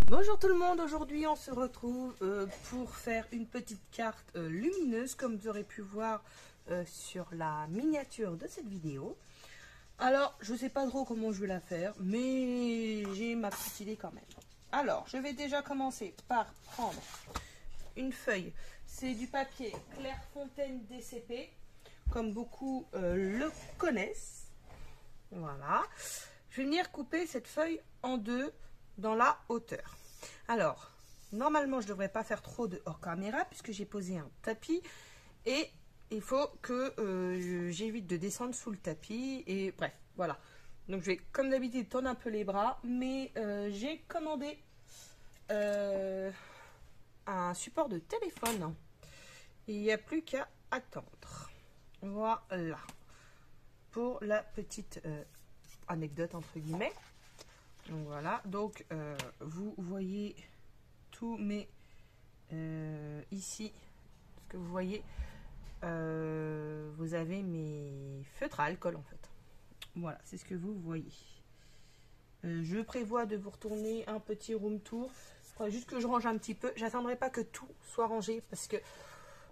Bonjour tout le monde, aujourd'hui on se retrouve pour faire une petite carte lumineuse comme vous aurez pu voir sur la miniature de cette vidéo. Alors je ne sais pas trop comment je vais la faire, mais j'ai ma petite idée quand même. Alors je vais déjà commencer par prendre une feuille, c'est du papier Clairefontaine DCP, comme beaucoup le connaissent. Voilà, je vais venir couper cette feuille en deux dans la hauteur. Alors, normalement, je ne devrais pas faire trop de hors caméra puisque j'ai posé un tapis et il faut que j'évite de descendre sous le tapis et bref, voilà. Donc, je vais comme d'habitude tendre un peu les bras, mais j'ai commandé un support de téléphone. Il n'y a plus qu'à attendre. Voilà. Pour la petite anecdote entre guillemets. Donc voilà, donc vous voyez tous mes ici, ce que vous voyez, vous avez mes feutres à alcool en fait. Voilà, c'est ce que vous voyez. Je prévois de vous retourner un petit room tour. Il faudra juste que je range un petit peu. J'attendrai pas que tout soit rangé parce que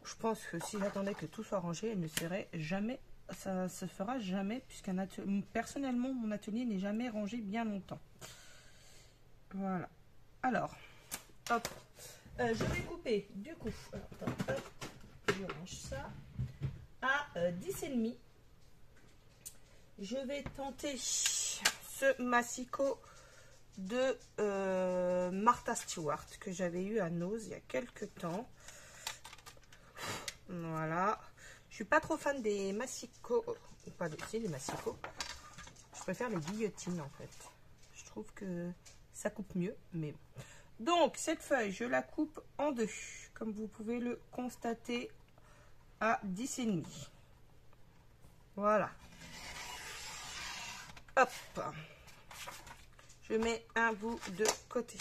je pense que si j'attendais que tout soit rangé, elle ne serait jamais, ça se fera jamais puisqu'un atelier, personnellement, mon atelier n'est jamais rangé bien longtemps. Voilà. Alors, hop, je vais couper du coup. Alors, attends, hop, je range ça à 10,5. Je vais tenter ce massicot de Martha Stewart que j'avais eu à Nose il y a quelques temps. Voilà. Je suis pas trop fan des massicots, pas des massicots. Je préfère les guillotines en fait. Je trouve que ça coupe mieux, mais bon. Donc, cette feuille, je la coupe en deux, comme vous pouvez le constater, à 10,5. Voilà. Hop. Je mets un bout de côté.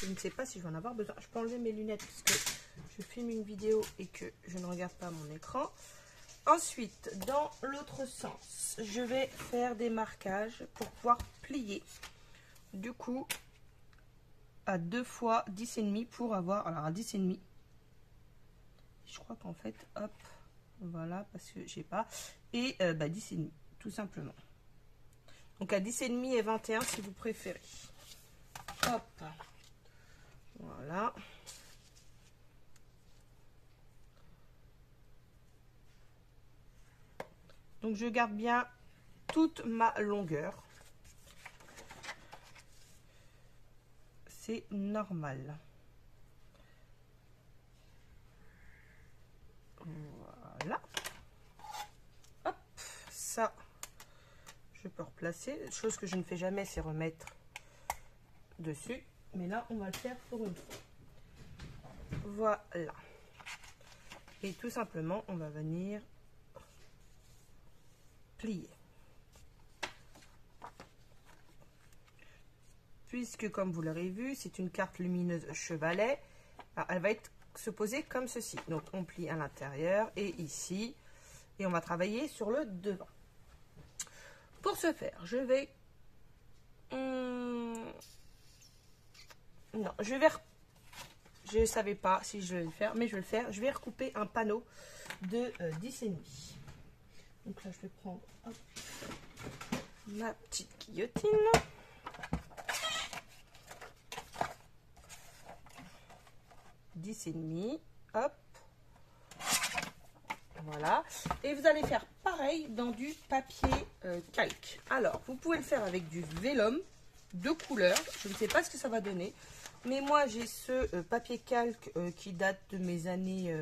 Je ne sais pas si je vais en avoir besoin. Je peux enlever mes lunettes parce que je filme une vidéo et que je ne regarde pas mon écran. Ensuite, dans l'autre sens, je vais faire des marquages pour pouvoir plier. Du coup, à 2 fois 10,5 pour avoir, alors à 10,5. Je crois qu'en fait, hop, voilà, parce que j'ai pas. Et 10,5, tout simplement. Donc à 10,5 et 21 si vous préférez. Hop, voilà. Donc je garde bien toute ma longueur. C'est normal. Voilà. Hop, ça, je peux replacer. Chose que je ne fais jamais, c'est remettre dessus. Mais là, on va le faire pour une fois. Voilà. Et tout simplement, on va venir plier. Puisque, comme vous l'aurez vu, c'est une carte lumineuse chevalet, alors elle va se poser comme ceci. Donc, on plie à l'intérieur et ici. Et on va travailler sur le devant. Pour ce faire, je vais... Non, je ne savais pas si je vais le faire, mais je vais le faire. Je vais recouper un panneau de 10,5. Donc là, je vais prendre hop, ma petite guillotine. Et demi, hop, voilà, et vous allez faire pareil dans du papier calque. Alors vous pouvez le faire avec du vélum de couleur, je ne sais pas ce que ça va donner, mais moi j'ai ce papier calque qui date de mes années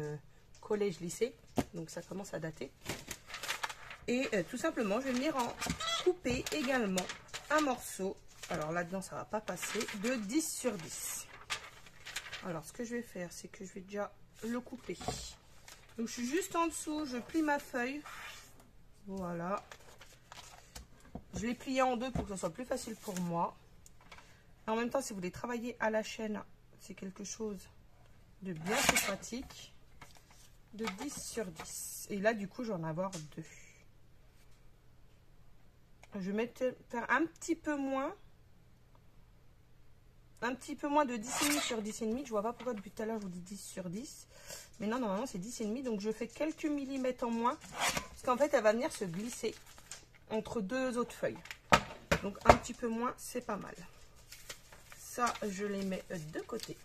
collège lycée, donc ça commence à dater, et tout simplement je vais venir en couper également un morceau. Alors là dedans ça va pas passer, de 10 sur 10. Alors, ce que je vais faire, c'est que je vais déjà le couper. Donc, je suis juste en dessous, je plie ma feuille. Voilà. Je l'ai plié en deux pour que ce soit plus facile pour moi. En même temps, si vous voulez travailler à la chaîne, c'est quelque chose de bien plus pratique. De 10 sur 10. Et là, du coup, je vais en avoir deux. Je vais faire un petit peu moins. un petit peu moins de 10,5 sur 10,5. Je vois pas pourquoi depuis tout à l'heure je vous dis 10 sur 10. Mais non, normalement c'est 10,5. Donc je fais quelques millimètres en moins. Parce qu'en fait, elle va venir se glisser entre deux autres feuilles. Donc un petit peu moins, c'est pas mal. Ça, je les mets de côté.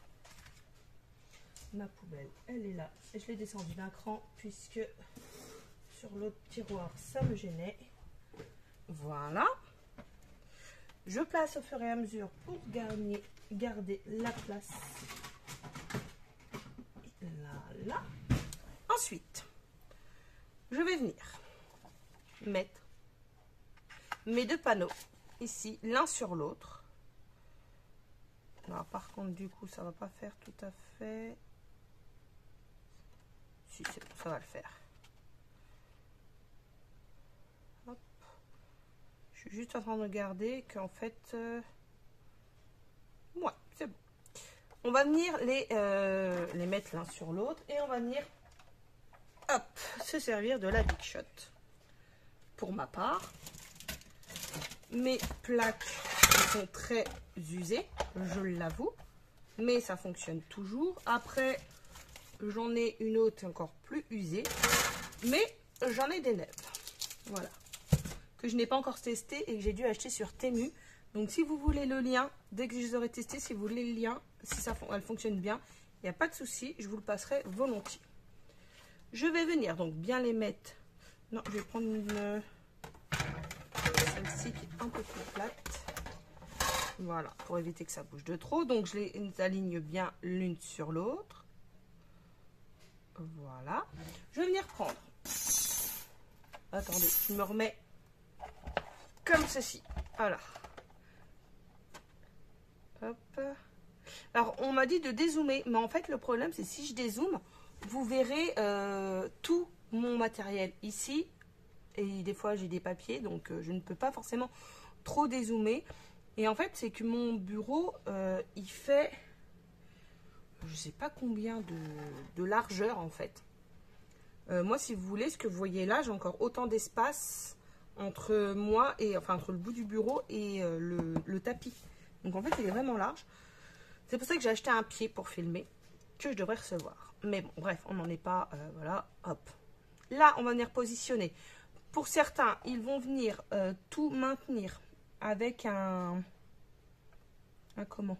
Ma poubelle, elle est là. Et je l'ai descendue d'un cran puisque sur l'autre tiroir, ça me gênait. Voilà. Je place au fur et à mesure pour garder la place. Et là. Ensuite, je vais venir mettre mes deux panneaux ici, l'un sur l'autre. Alors par contre, du coup, ça va pas faire tout à fait. Si, c'est bon, ça va le faire. Hop. Je suis juste en train de regarder qu'en fait, ouais, c'est bon. On va venir les mettre l'un sur l'autre et on va venir, hop, se servir de la Big Shot. Pour ma part, mes plaques sont très usées, je l'avoue, mais ça fonctionne toujours. Après, j'en ai une autre encore plus usée, mais j'en ai des neuves. Voilà. Que je n'ai pas encore testé et que j'ai dû acheter sur Temu. Donc si vous voulez le lien, dès que je les aurai testés, si vous voulez le lien, si elle fonctionne bien, il n'y a pas de souci, je vous le passerai volontiers. Je vais venir donc bien les mettre. Non, je vais prendre une celle-ci qui est un peu plus plate. Voilà, pour éviter que ça bouge de trop. Donc je les aligne bien l'une sur l'autre. Voilà. Je vais venir prendre. Attendez, je me remets comme ceci. Voilà. Hop. Alors, on m'a dit de dézoomer. Mais en fait, le problème, c'est si je dézoome, vous verrez tout mon matériel ici. Et des fois, j'ai des papiers. Donc, je ne peux pas forcément trop dézoomer. Et en fait, c'est que mon bureau, il fait... Je sais pas combien de largeur, en fait. Moi, si vous voulez, ce que vous voyez là, j'ai encore autant d'espace entre moi et enfin entre le bout du bureau et le tapis. Donc en fait, il est vraiment large. C'est pour ça que j'ai acheté un pied pour filmer que je devrais recevoir. Mais bon, bref, on n'en est pas. Voilà, hop. Là, on va venir positionner. Pour certains, ils vont venir tout maintenir avec un comment?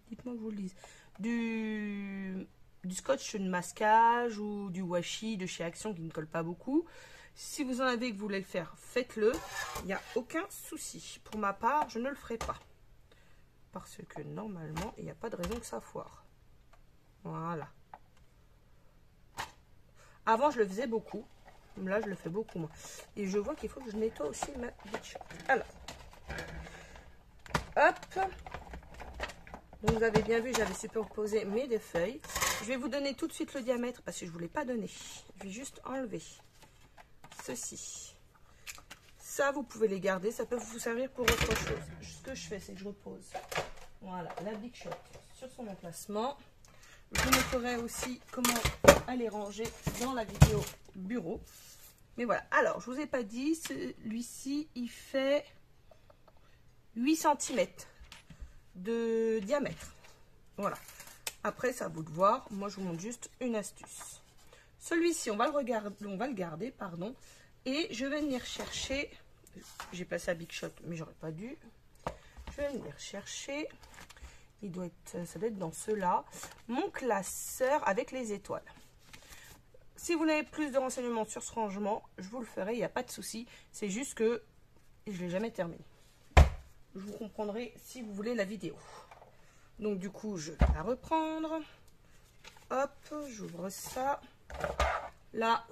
Dites-moi que je vous le dise. Du scotch de masquage ou du washi de chez Action qui ne colle pas beaucoup. Si vous en avez et que vous voulez le faire, faites-le. Il n'y a aucun souci. Pour ma part, je ne le ferai pas. Parce que normalement, il n'y a pas de raison que ça foire. Voilà. Avant, je le faisais beaucoup. Là, je le fais beaucoup moins. Et je vois qu'il faut que je nettoie aussi ma Big Shot. Alors. Hop. Donc, vous avez bien vu, j'avais superposé mes deux feuilles. Je vais vous donner tout de suite le diamètre parce que je ne vous l'ai pas donné. Je vais juste enlever ceci. Ça, vous pouvez les garder. Ça peut vous servir pour autre chose. Ce que je fais, c'est que je repose. Voilà, la Big Shot sur son emplacement. Je vous montrerai aussi comment aller ranger dans la vidéo bureau. Mais voilà. Alors, je ne vous ai pas dit, celui-ci, il fait 8 cm de diamètre. Voilà. Après, c'est à vous de voir. Moi, je vous montre juste une astuce. Celui-ci, on va le garder, pardon. Et je vais venir chercher. J'ai placé la Big Shot, mais j'aurais pas dû. Je vais venir chercher. Ça doit être dans ceux-là. Mon classeur avec les étoiles. Si vous avez plus de renseignements sur ce rangement, je vous le ferai. Il n'y a pas de souci. C'est juste que je ne l'ai jamais terminé. Je vous comprendrai si vous voulez la vidéo. Donc du coup, je vais la reprendre. Hop, j'ouvre ça. Là,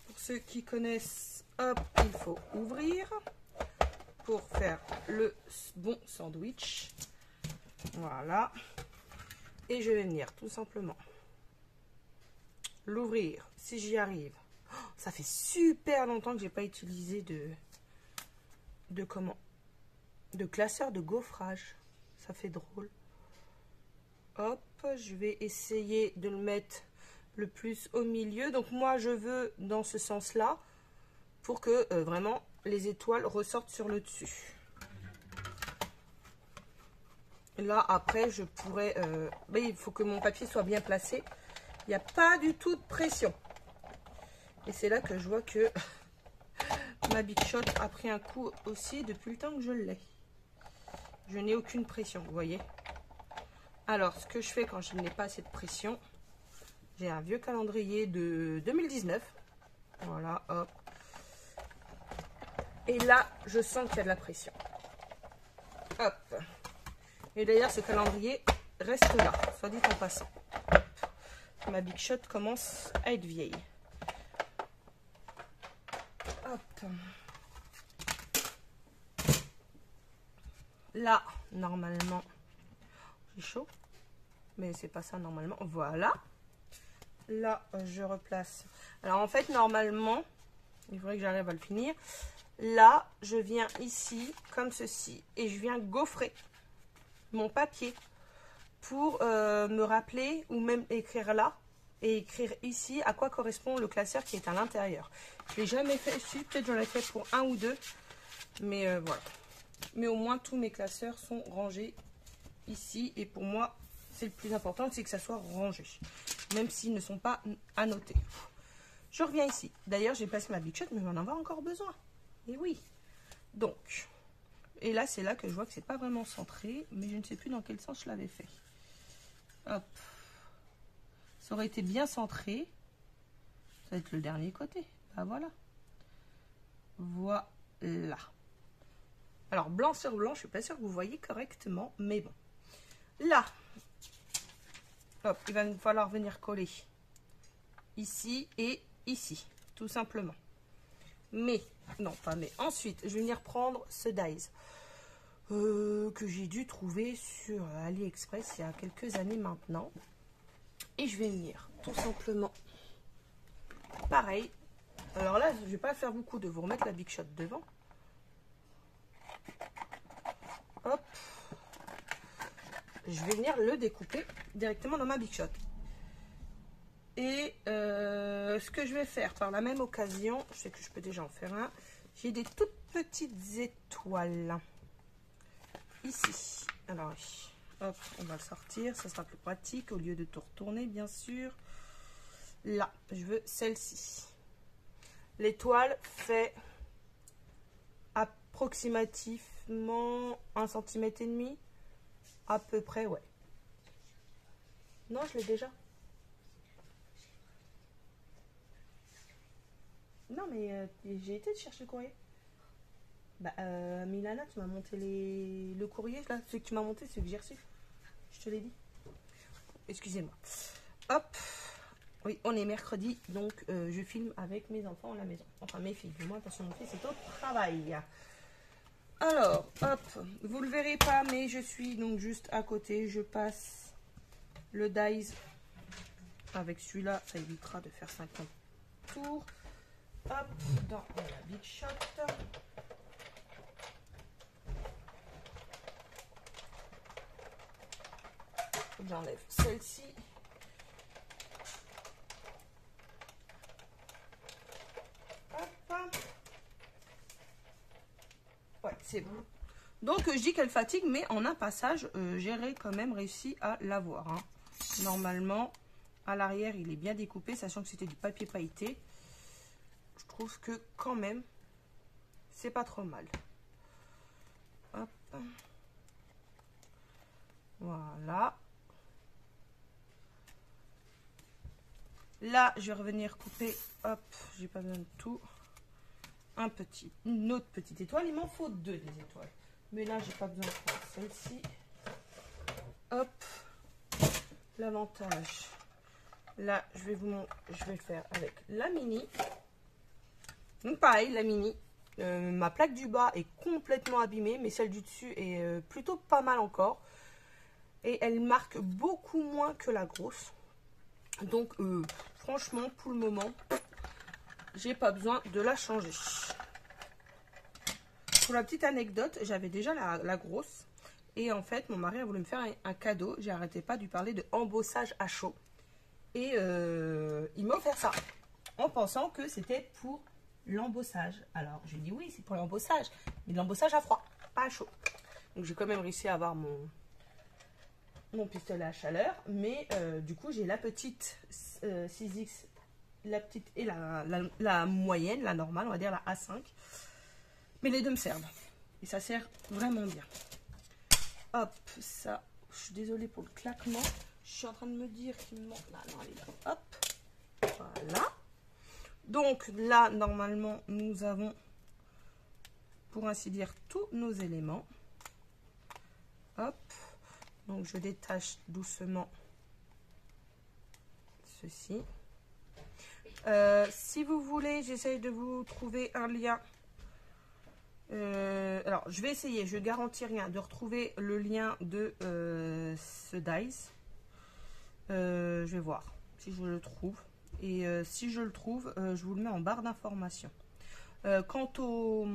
pour ceux qui connaissent, hop, il faut ouvrir pour faire le bon sandwich. Voilà. Et je vais venir tout simplement l'ouvrir si j'y arrive. Oh, ça fait super longtemps que j'ai pas utilisé de classeur de gaufrage. Ça fait drôle. Hop, je vais essayer de le mettre le plus au milieu. Donc moi, je veux dans ce sens-là pour que vraiment les étoiles ressortent sur le dessus. Là, après, je pourrais... mais il faut que mon papier soit bien placé. Il n'y a pas du tout de pression. Et c'est là que je vois que ma Big Shot a pris un coup aussi depuis le temps que je l'ai. Je n'ai aucune pression, vous voyez. Alors, ce que je fais quand je n'ai pas assez de pression, j'ai un vieux calendrier de 2019. Voilà, hop. Et là, je sens qu'il y a de la pression. Hop. Et d'ailleurs, ce calendrier reste là, soit dit en passant. Hop. Ma Big Shot commence à être vieille. Hop. Là, normalement, j'ai chaud. Mais c'est pas ça normalement. Voilà. Là, je replace. Alors, en fait, normalement, il faudrait que j'arrive à le finir. Là, je viens ici, comme ceci. Et je viens gaufrer mon papier pour me rappeler ou même écrire là et écrire ici à quoi correspond le classeur qui est à l'intérieur. Je l'ai jamais fait ici, peut-être j'en ai fait pour un ou deux, mais voilà. Mais au moins tous mes classeurs sont rangés ici et pour moi c'est le plus important, c'est que ça soit rangé, même s'ils ne sont pas annotés. Je reviens ici. D'ailleurs j'ai placé ma Big Shot, mais je vais en avoir encore besoin. Et oui. Donc, et là c'est là que je vois que c'est pas vraiment centré, mais je ne sais plus dans quel sens je l'avais fait. Hop. Ça aurait été bien centré. Ça va être le dernier côté. Ben voilà. Voilà. Alors, blanc sur blanc, je suis pas sûre que vous voyez correctement, mais bon. Là, hop, il va me falloir venir coller ici et ici, tout simplement. Mais, non, pas mais. Ensuite, je vais venir prendre ce dies que j'ai dû trouver sur AliExpress il y a quelques années maintenant. Et je vais venir tout simplement pareil. Alors là, je ne vais pas faire beaucoup de vous remettre la Big Shot devant. Hop. Je vais venir le découper directement dans ma Big Shot. Et ce que je vais faire par la même occasion, je sais que je peux déjà en faire un. J'ai des toutes petites étoiles. Ici. Alors, hop, on va le sortir, ça sera plus pratique au lieu de tout retourner, bien sûr. Là, je veux celle-ci. L'étoile fait approximativement 1,5 cm. À peu près, ouais. Non, je l'ai déjà. Non, mais j'ai été chercher le courrier. Bah, Milana, tu m'as monté le courrier, là. Celui que tu m'as monté, celui que j'ai reçu. Je te l'ai dit. Excusez-moi. Hop. Oui, on est mercredi, donc je filme avec mes enfants à la maison. Enfin, mes filles. Moi, attention, mon fils est au travail. Alors, hop. Vous le verrez pas, mais je suis donc juste à côté. Je passe le dies avec celui-là. Ça évitera de faire 50 tours. Hop, dans la Big Shot. J'enlève celle-ci. Hop. Ouais, c'est bon. Donc, je dis qu'elle fatigue, mais en un passage, j'ai quand même réussi à l'avoir. Hein. Normalement, à l'arrière, il est bien découpé, sachant que c'était du papier pailleté. Je trouve que quand même, c'est pas trop mal. Hop. Voilà. Là, je vais revenir couper. Hop, j'ai pas besoin de tout. Une autre petite étoile. Il m'en faut deux des étoiles. Mais là, j'ai pas besoin de prendre celle-ci. Hop. L'avantage. Là, je vais le faire avec la mini. Donc pareil, la mini. Ma plaque du bas est complètement abîmée, mais celle du dessus est plutôt pas mal encore. Et elle marque beaucoup moins que la grosse. Donc franchement, pour le moment, j'ai pas besoin de la changer. Pour la petite anecdote, j'avais déjà la grosse. Et en fait, mon mari a voulu me faire un cadeau. J'ai arrêté pas de lui parler de embossage à chaud. Et il m'a offert ça. En pensant que c'était pour l'embossage. Alors, je lui ai dit oui, c'est pour l'embossage. Mais de l'embossage à froid, pas à chaud. Donc, j'ai quand même réussi à avoir mon pistolet à chaleur, mais du coup j'ai la petite 6X, la petite et la moyenne, la normale, on va dire la A5. Mais les deux me servent. Et ça sert vraiment bien. Hop, ça, je suis désolée pour le claquement. Je suis en train de me dire qu'il me manque. Ah non, elle est là. Hop, voilà. Donc là, normalement, nous avons, pour ainsi dire, tous nos éléments. Hop. Donc je détache doucement ceci. Si vous voulez, j'essaye de vous trouver un lien. Alors je vais essayer, je garantis rien, de retrouver le lien de ce dies. Je vais voir si je le trouve. Et si je le trouve, je vous le mets en barre d'information. Quant au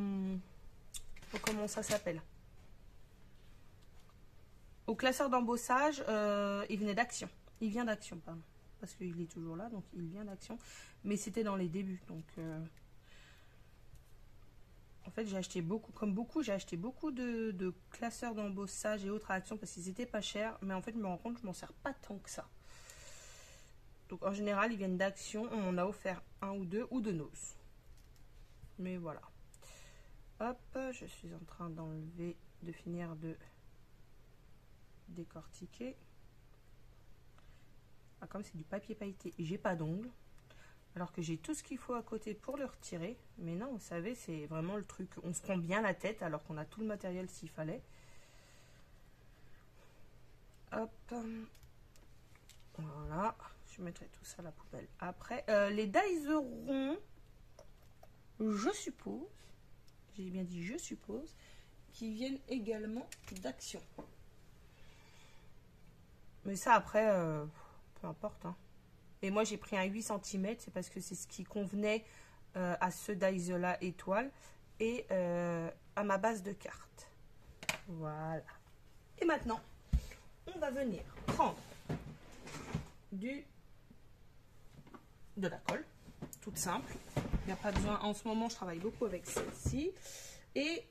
comment ça s'appelle, au classeur d'embossage, il venait d'Action. Il vient d'Action, pardon. Parce qu'il est toujours là, donc il vient d'Action. Mais c'était dans les débuts. Donc, en fait, j'ai acheté beaucoup, comme beaucoup, j'ai acheté beaucoup de classeurs d'embossage et autres à Action parce qu'ils étaient pas chers. Mais en fait, je me rends compte que je m'en sers pas tant que ça. Donc, en général, ils viennent d'Action. On en a offert un ou de Nose. Mais voilà. Hop, je suis en train d'enlever, de finir de décortiquer. Ah, comme c'est du papier pailleté, j'ai pas d'ongles, alors que j'ai tout ce qu'il faut à côté pour le retirer. Mais non, vous savez, c'est vraiment le truc. On se prend bien la tête alors qu'on a tout le matériel s'il fallait. Hop, voilà. Je mettrai tout ça à la poubelle après. Les dies ronds, je suppose, j'ai bien dit je suppose, qui viennent également d'Action. Mais ça après, peu importe. Hein. Et moi j'ai pris un 8 cm, c'est parce que c'est ce qui convenait à ce dies là étoile et à ma base de cartes. Voilà. Et maintenant, on va venir prendre de la colle, toute simple. Il n'y a pas besoin, en ce moment je travaille beaucoup avec celle-ci. Et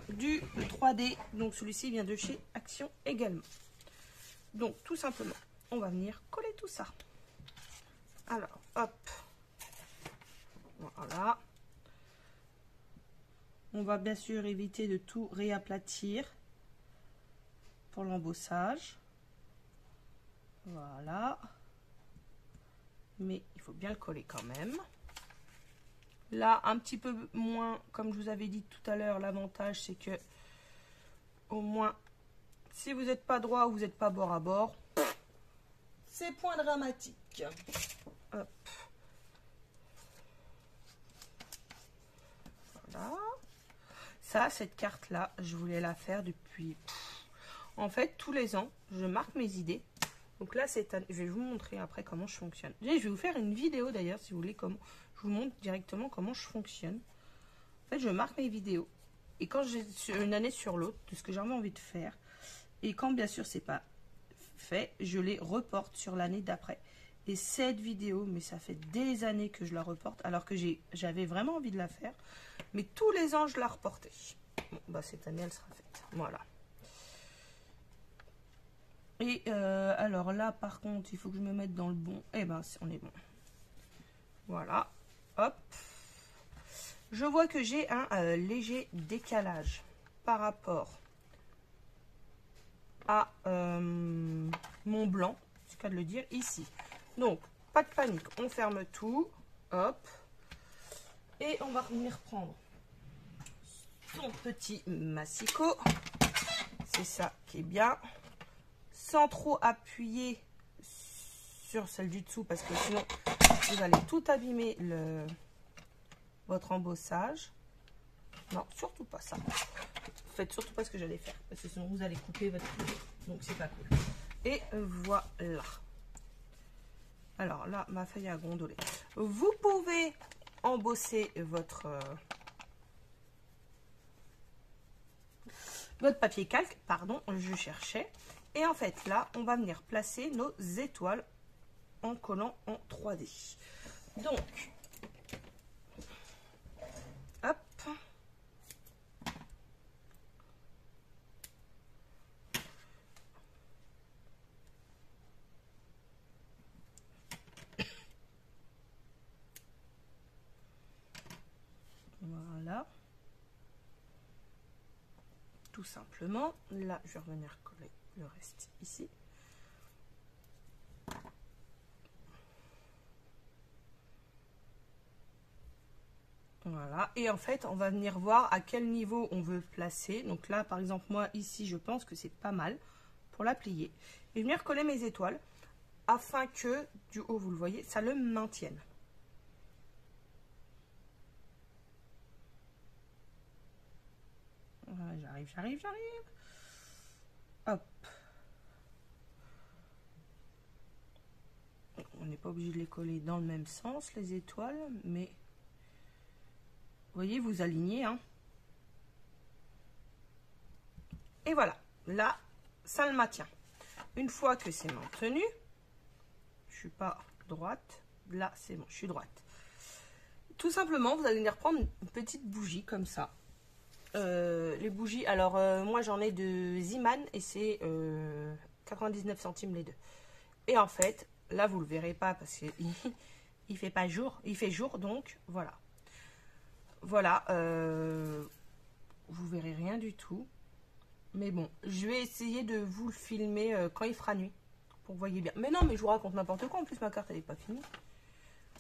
du 3D, donc celui-ci vient de chez Action également. Donc tout simplement, on va venir coller tout ça. Alors, hop, voilà. On va bien sûr éviter de tout réaplatir pour l'embossage. Voilà. Mais il faut bien le coller quand même. Là, un petit peu moins, comme je vous avais dit tout à l'heure, l'avantage c'est que au moins, si vous n'êtes pas droit ou vous n'êtes pas bord à bord, c'est point dramatique. Hop. Voilà. Ça, cette carte-là, je voulais la faire depuis... En fait, tous les ans, je marque mes idées. Donc là, cette année, je vais vous montrer après comment je fonctionne. Je vais vous faire une vidéo d'ailleurs, si vous voulez, comment je vous montre directement comment je fonctionne. En fait, je marque mes vidéos. Et quand j'ai une année sur l'autre, de ce que j'avais envie de faire, et quand bien sûr c'est pas fait, je les reporte sur l'année d'après. Et cette vidéo, mais ça fait des années que je la reporte, alors que j'avais vraiment envie de la faire. Mais tous les ans, je la reportais. Bon, bah cette année, elle sera faite. Voilà. Et alors là, par contre, il faut que je me mette dans le bon. Eh ben, on est bon. Voilà. Hop. Je vois que j'ai un léger décalage par rapport à mon blanc, c'est le cas de le dire, ici. Donc, pas de panique. On ferme tout. Hop. Et on va venir prendre son petit massicot. C'est ça qui est bien. Sans trop appuyer sur celle du dessous parce que sinon vous allez tout abîmer votre embossage. Non, surtout pas ça. Faites surtout pas ce que j'allais faire parce que sinon vous allez couper votre fil. Donc c'est pas cool. Et voilà. Alors là, ma feuille a gondolé. Vous pouvez embosser votre papier calque. Pardon, je cherchais. Et en fait, là, on va venir placer nos étoiles en collant en 3D. Donc, hop. tout simplement. Là, je vais revenir coller le reste ici. Voilà, et en fait, on va venir voir à quel niveau on veut placer. Donc là, par exemple, moi, ici, je pense que c'est pas mal pour la plier. Et venir coller mes étoiles afin que, du haut, vous le voyez, ça le maintienne. Voilà, j'arrive. Hop. On n'est pas obligé de les coller dans le même sens, les étoiles, mais... Vous voyez, vous alignez, hein. Et voilà, là, ça le maintient. Une fois que c'est maintenu, je suis pas droite, là c'est bon, je suis droite. Tout simplement, vous allez venir prendre une petite bougie comme ça. Les bougies, alors moi j'en ai de Ziman et c'est 99 centimes les deux. Et en fait, là vous le verrez pas parce que il fait pas jour, il fait jour donc voilà. Voilà, vous verrez rien du tout. Mais bon, je vais essayer de vous le filmer quand il fera nuit. Pour que vous voyez bien. Mais non, mais je vous raconte n'importe quoi. En plus, ma carte, elle n'est pas finie.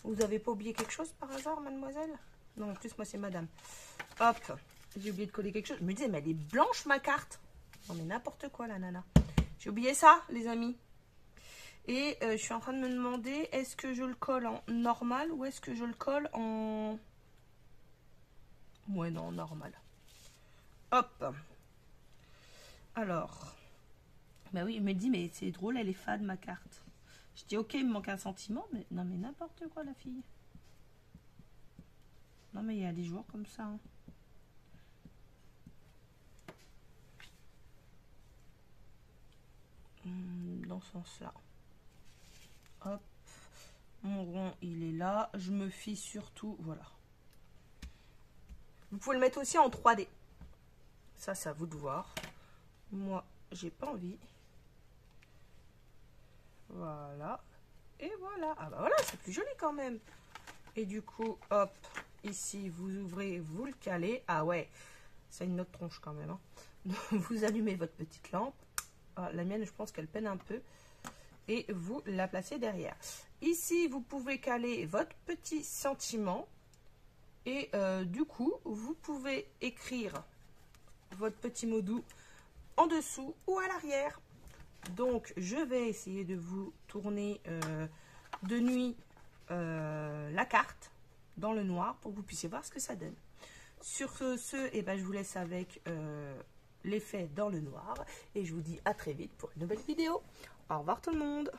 Vous avez pas oublié quelque chose par hasard, mademoiselle? Non, en plus, moi, c'est madame. Hop, j'ai oublié de coller quelque chose. Je me disais, mais elle est blanche, ma carte. Non, mais n'importe quoi, la nana. J'ai oublié ça, les amis. Et je suis en train de me demander, est-ce que je le colle en normal ou est-ce que je le colle en... Ouais, non, normal. Hop. Alors, bah oui, il me dit, mais c'est drôle, elle est fade, ma carte. Je dis, ok, il me manque un sentiment, mais non, mais n'importe quoi, la fille. Non, mais il y a des jours comme ça. Hein. Dans ce sens-là. Hop. Mon rond, il est là. Je me fie surtout, voilà. Vous pouvez le mettre aussi en 3D. Ça, c'est à vous de voir. Moi, j'ai pas envie. Voilà. Et voilà. Ah bah voilà, c'est plus joli quand même. Et du coup, hop, ici, vous ouvrez, vous le calez. Ah ouais, c'est une autre tronche quand même. Hein. Vous allumez votre petite lampe. Ah, la mienne, je pense qu'elle peine un peu. Et vous la placez derrière. Ici, vous pouvez caler votre petit sentiment. Et du coup, vous pouvez écrire votre petit mot doux en dessous ou à l'arrière. Donc, je vais essayer de vous tourner de nuit la carte dans le noir pour que vous puissiez voir ce que ça donne. Sur ce, eh ben, je vous laisse avec l'effet dans le noir et je vous dis à très vite pour une nouvelle vidéo. Au revoir tout le monde.